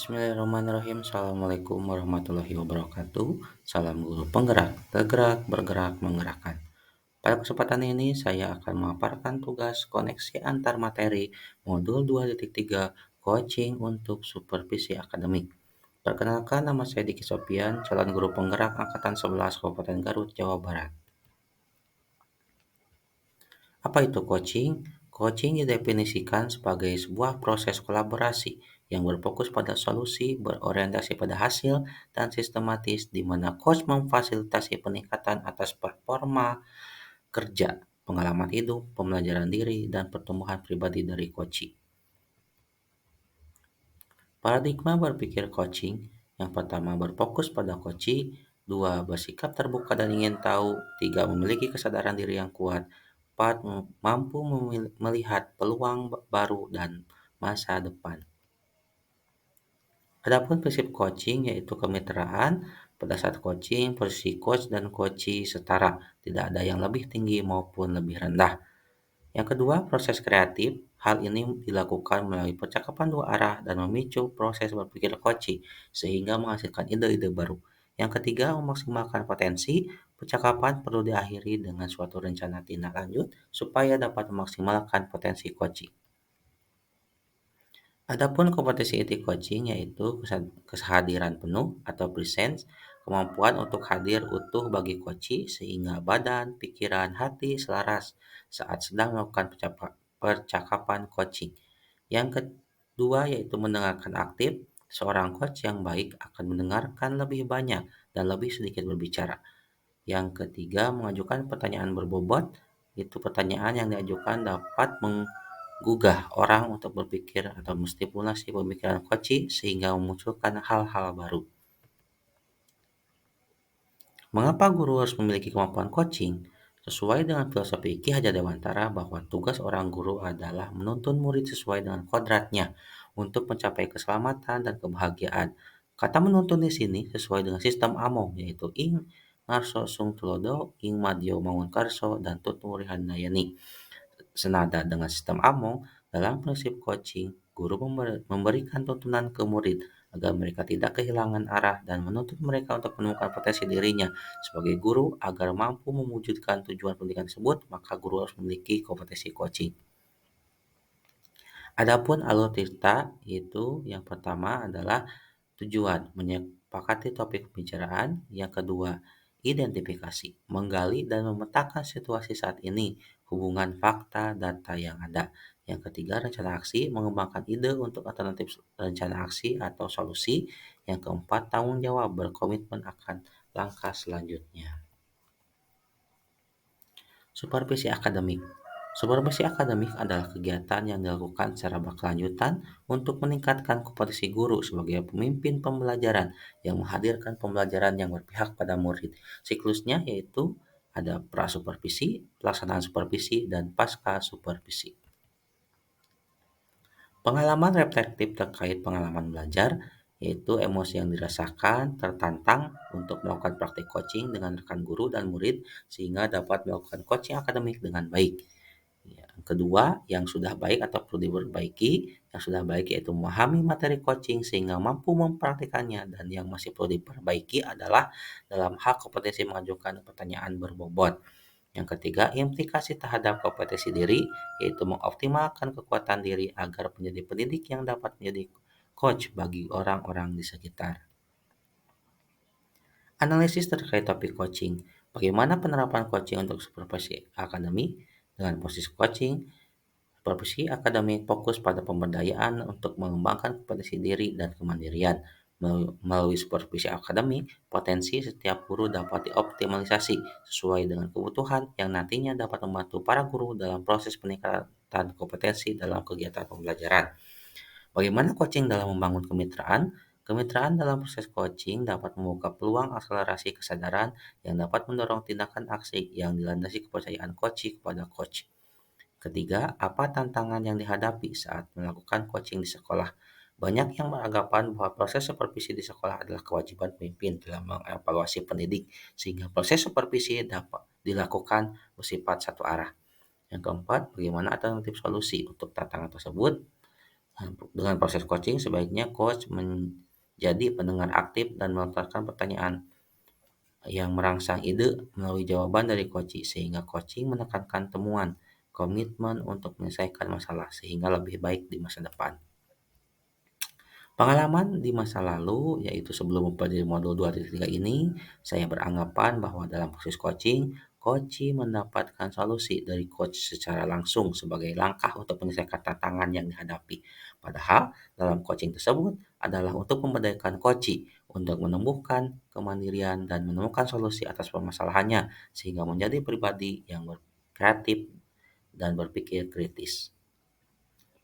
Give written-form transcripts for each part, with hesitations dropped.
Bismillahirrahmanirrahim. Assalamualaikum warahmatullahi wabarakatuh. Salam guru penggerak, tergerak, bergerak, menggerakkan. Pada kesempatan ini saya akan memaparkan tugas koneksi antar materi modul 2.3 coaching untuk supervisi akademik. Perkenalkan, nama saya Diki Sopian, calon guru penggerak angkatan 11 Kabupaten Garut, Jawa Barat. Apa itu coaching? Coaching didefinisikan sebagai sebuah proses kolaborasi yang berfokus pada solusi, berorientasi pada hasil, dan sistematis di mana coach memfasilitasi peningkatan atas performa kerja, pengalaman hidup, pembelajaran diri, dan pertumbuhan pribadi dari coaching. Paradigma berpikir coaching, yang pertama berfokus pada coaching, dua bersikap terbuka dan ingin tahu, tiga memiliki kesadaran diri yang kuat, empat mampu melihat peluang baru dan masa depan. Adapun prinsip coaching yaitu kemitraan, pada saat coaching, posisi coach dan coachee setara, tidak ada yang lebih tinggi maupun lebih rendah. Yang kedua, proses kreatif. Hal ini dilakukan melalui percakapan dua arah dan memicu proses berpikir coaching sehingga menghasilkan ide-ide baru. Yang ketiga, memaksimalkan potensi. Percakapan perlu diakhiri dengan suatu rencana tindak lanjut supaya dapat memaksimalkan potensi coaching. Adapun kompetisi etik coaching yaitu kehadiran penuh atau presence, kemampuan untuk hadir utuh bagi coachee sehingga badan, pikiran, hati selaras saat sedang melakukan percakapan coaching. Yang kedua yaitu mendengarkan aktif, seorang coach yang baik akan mendengarkan lebih banyak dan lebih sedikit berbicara. Yang ketiga, mengajukan pertanyaan berbobot, itu pertanyaan yang diajukan dapat menggugah orang untuk berpikir atau menstimulasi pemikiran coachee sehingga memunculkan hal-hal baru. Mengapa guru harus memiliki kemampuan coaching? Sesuai dengan filosofi Ki Hajar Dewantara bahwa tugas orang guru adalah menuntun murid sesuai dengan kodratnya untuk mencapai keselamatan dan kebahagiaan. Kata menuntun di sini sesuai dengan sistem Among yaitu ing ngarso sung tulodo, ing madyo mangun karso, dan tuturi handayani. Senada dengan sistem Among, dalam prinsip coaching, guru memberikan tuntunan ke murid agar mereka tidak kehilangan arah dan menuntut mereka untuk menemukan potensi dirinya sebagai guru agar mampu mewujudkan tujuan pendidikan tersebut, maka guru harus memiliki kompetensi coaching. Adapun alur cerita itu yang pertama adalah tujuan, menyepakati topik pembicaraan. Yang kedua, identifikasi, menggali dan memetakan situasi saat ini, hubungan fakta, data yang ada. Yang ketiga, rencana aksi, mengembangkan ide untuk alternatif rencana aksi atau solusi. Yang keempat, tanggung jawab, berkomitmen akan langkah selanjutnya. Supervisi akademik. Supervisi akademik adalah kegiatan yang dilakukan secara berkelanjutan untuk meningkatkan kompetensi guru sebagai pemimpin pembelajaran yang menghadirkan pembelajaran yang berpihak pada murid. Siklusnya yaitu ada pra-supervisi, pelaksanaan supervisi, dan pasca supervisi. Pengalaman reflektif terkait pengalaman belajar, yaitu emosi yang dirasakan, tertantang untuk melakukan praktik coaching dengan rekan guru dan murid sehingga dapat melakukan coaching akademik dengan baik. Yang kedua, yang sudah baik atau perlu diperbaiki. Yang sudah baik yaitu memahami materi coaching sehingga mampu mempraktikannya, dan yang masih perlu diperbaiki adalah dalam hal kompetensi mengajukan pertanyaan berbobot. Yang ketiga, implikasi terhadap kompetensi diri, yaitu mengoptimalkan kekuatan diri agar menjadi pendidik yang dapat menjadi coach bagi orang-orang di sekitar. Analisis terkait topik coaching. Bagaimana penerapan coaching untuk supervisi akademik? Dengan posisi coaching, supervisi akademik fokus pada pemberdayaan untuk mengembangkan kompetensi diri dan kemandirian. Melalui supervisi akademik, potensi setiap guru dapat dioptimalisasi sesuai dengan kebutuhan yang nantinya dapat membantu para guru dalam proses peningkatan kompetensi dalam kegiatan pembelajaran. Bagaimana coaching dalam membangun kemitraan? Kemitraan dalam proses coaching dapat membuka peluang akselerasi kesadaran yang dapat mendorong tindakan aksi yang dilandasi kepercayaan coachee kepada coach. Ketiga, apa tantangan yang dihadapi saat melakukan coaching di sekolah? Banyak yang beranggapan bahwa proses supervisi di sekolah adalah kewajiban pemimpin dalam mengevaluasi pendidik, sehingga proses supervisi dapat dilakukan bersifat satu arah. Yang keempat, bagaimana alternatif solusi untuk tantangan tersebut? Dengan proses coaching, sebaiknya coach menjadi pendengar aktif dan melontarkan pertanyaan yang merangsang ide melalui jawaban dari coach, sehingga coaching menekankan temuan, komitmen untuk menyelesaikan masalah sehingga lebih baik di masa depan. Pengalaman di masa lalu, yaitu sebelum mempelajari modul 2.3 ini, saya beranggapan bahwa dalam proses coaching, coach mendapatkan solusi dari coach secara langsung sebagai langkah untuk menyelesaikan tantangan yang dihadapi. Padahal dalam coaching tersebut adalah untuk memberdayakan coach untuk menumbuhkan kemandirian dan menemukan solusi atas permasalahannya sehingga menjadi pribadi yang kreatif dan berpikir kritis.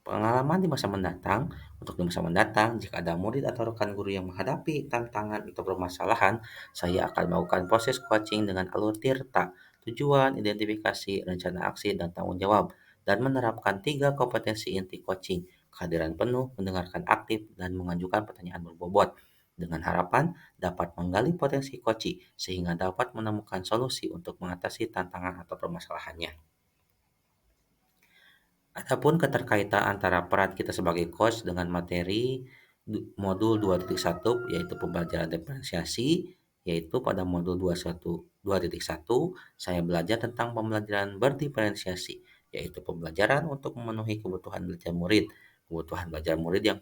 Pengalaman di masa mendatang, untuk di masa mendatang, jika ada murid atau rekan guru yang menghadapi tantangan atau permasalahan, saya akan melakukan proses coaching dengan alur tirta, tujuan, identifikasi, rencana aksi, dan tanggung jawab, dan menerapkan 3 kompetensi inti coaching, kehadiran penuh, mendengarkan aktif, dan mengajukan pertanyaan berbobot, dengan harapan dapat menggali potensi coaching sehingga dapat menemukan solusi untuk mengatasi tantangan atau permasalahannya. Adapun keterkaitan antara peran kita sebagai coach dengan materi modul 2.1 yaitu pembelajaran diferensiasi, yaitu pada modul 2.1 saya belajar tentang pembelajaran berdiferensiasi, yaitu pembelajaran untuk memenuhi kebutuhan belajar murid. Kebutuhan belajar murid yang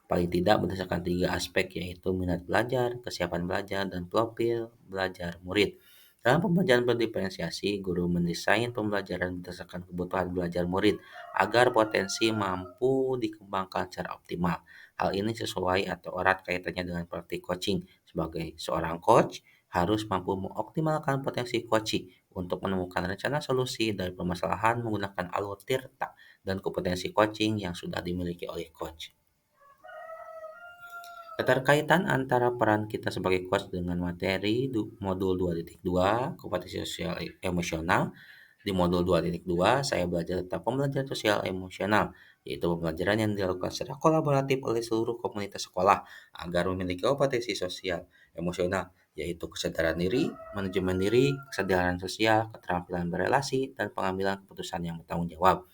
paling tidak berdasarkan 3 aspek, yaitu minat belajar, kesiapan belajar, dan profil belajar murid. Dalam pembelajaran berdiferensiasi, guru mendesain pembelajaran berdasarkan kebutuhan belajar murid agar potensi mampu dikembangkan secara optimal. Hal ini sesuai atau erat kaitannya dengan praktik coaching. Sebagai seorang coach, harus mampu mengoptimalkan potensi coaching untuk menemukan rencana solusi dari permasalahan menggunakan alur tirta dan kompetensi coaching yang sudah dimiliki oleh coach. Keterkaitan antara peran kita sebagai coach dengan materi modul 2.2 kompetensi sosial emosional. Di modul 2.2 saya belajar tentang pembelajaran sosial emosional, yaitu pembelajaran yang dilakukan secara kolaboratif oleh seluruh komunitas sekolah agar memiliki kompetensi sosial emosional, yaitu kesadaran diri, manajemen diri, kesadaran sosial, keterampilan berelasi, dan pengambilan keputusan yang bertanggung jawab.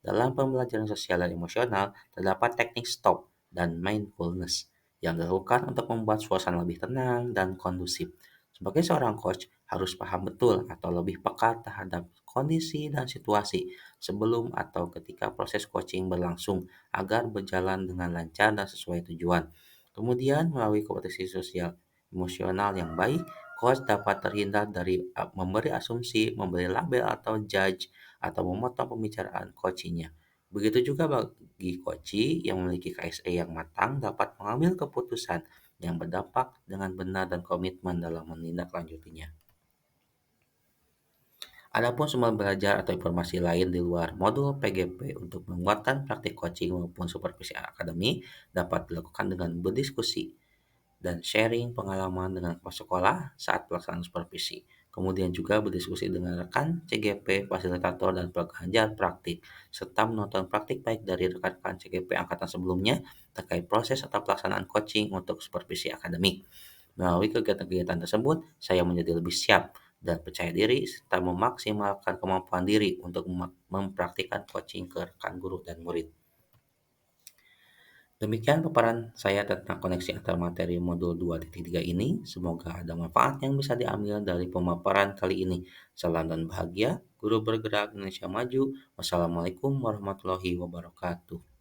Dalam pembelajaran sosial dan emosional, terdapat teknik stop dan mindfulness yang dilakukan untuk membuat suasana lebih tenang dan kondusif. Sebagai seorang coach, harus paham betul atau lebih peka terhadap kondisi dan situasi sebelum atau ketika proses coaching berlangsung agar berjalan dengan lancar dan sesuai tujuan. Kemudian, melalui kompetensi sosial emosional yang baik, coach dapat terhindar dari memberi asumsi, memberi label atau judge, atau memotong pembicaraan coachingnya. Begitu juga bagi coachee yang memiliki KSE yang matang dapat mengambil keputusan yang berdampak dengan benar dan komitmen dalam menindaklanjutinya. Adapun sumber belajar atau informasi lain di luar modul PGP untuk menguatkan praktik coaching maupun supervisi akademi dapat dilakukan dengan berdiskusi dan sharing pengalaman dengan kepala sekolah saat pelaksanaan supervisi. Kemudian juga berdiskusi dengan rekan CGP, fasilitator, dan pengajar praktik, serta menonton praktik baik dari rekan-rekan CGP angkatan sebelumnya terkait proses atau pelaksanaan coaching untuk supervisi akademik. Melalui kegiatan-kegiatan tersebut, saya menjadi lebih siap dan percaya diri serta memaksimalkan kemampuan diri untuk mempraktikkan coaching ke rekan guru dan murid. Demikian paparan saya tentang koneksi antar materi modul 2.3 ini. Semoga ada manfaat yang bisa diambil dari pemaparan kali ini. Salam dan bahagia, guru bergerak Indonesia maju. Wassalamualaikum warahmatullahi wabarakatuh.